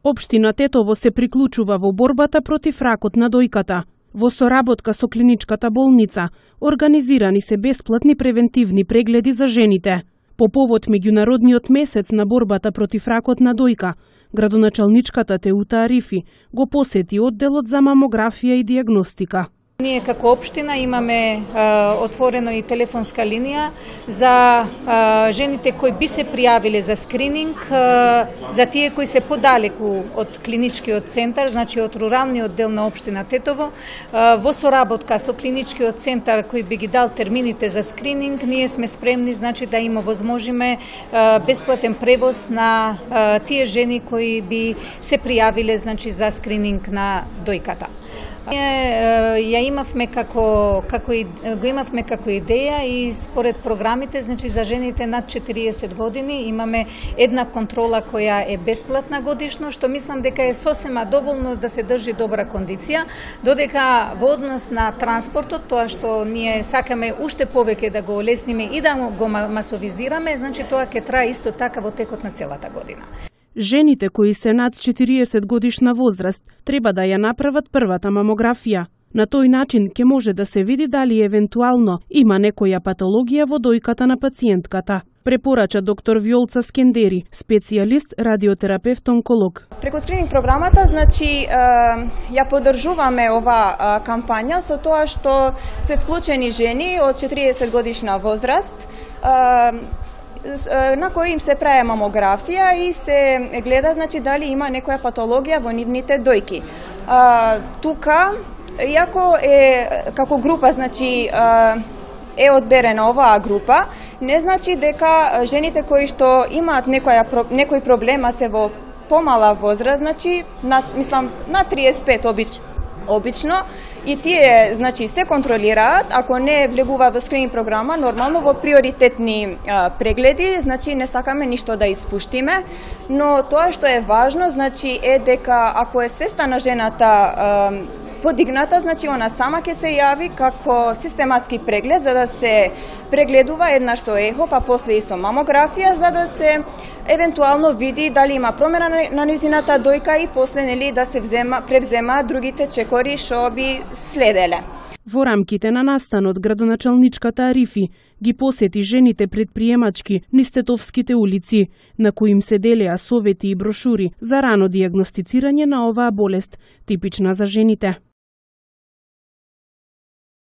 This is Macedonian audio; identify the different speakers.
Speaker 1: Општина Тетово се приклучува во борбата против ракот на дојката. Во соработка со клиничката болница, организирани се бесплатни превентивни прегледи за жените. По повод меѓународниот месец на борбата против ракот на дојка, градоначалничката Теута Арифи го посети одделот за мамографија и диагностика.
Speaker 2: Ние како општина имаме отворено и телефонска линија за жените кои би се пријавиле за скрининг, за тие кои се подалеку од клиничкиот центар, значи од руралниот дел на општина Тетово. Во соработка со клиничкиот центар кој би ги дал термините за скрининг, ние сме спремни, значи да им овозможиме бесплатен превоз на тие жени кои би се пријавиле, значи за скрининг на дојката. Ја имавме го имавме како идеја и според програмите, значи за жените над 40 години имаме една контрола која е бесплатна годишно, што мислам дека е сосема доволно да се држи добра кондиција, додека во однос на транспортот, тоа што ние сакаме уште повеќе да го олесниме и да го масовизираме, значи тоа ќе трае исто така во текот на целата година.
Speaker 1: Жените кои се над 40 годишна возраст треба да ја направат првата мамографија. На тој начин ќе може да се види дали евентуално има некоја патологија во дојката на пациентката, препорача доктор Вјолца Скендери, специјалист радиотерапевт-онколог.
Speaker 3: Преку скрининг програмата, значи, ја поддржуваме ова кампања со тоа што се вклучени жени од 40 годишна возраст, на кои им се прави мамографија и се гледа, значи, дали има некоја патологија во нивните дојки. Тука, иако е како група, значи, е одберена оваа група, не значи дека жените кои што имаат некој проблема се во помала возраст, значи, на 35 обично, и тие, значи, се контролираат, ако не влегува во скрининг програма, нормално во приоритетни прегледи, значи не сакаме ништо да испуштиме, но тоа што е важно, значи, е дека ако е свеста на жената подигната, значи она сама ќе се јави како систематски преглед за да се прегледува еднаш со ехо, па после и со мамографија, за да се евентуално види дали има промена на низината дојка и после, нели, да се превзема другите чекори што би следеле.
Speaker 1: Во рамките на настанот, градоначалничката Арифи ги посети жените предприемачки низ Тетовските улици, на кои им се делеа совети и брошури за рано диагностицирање на оваа болест, типична за жените.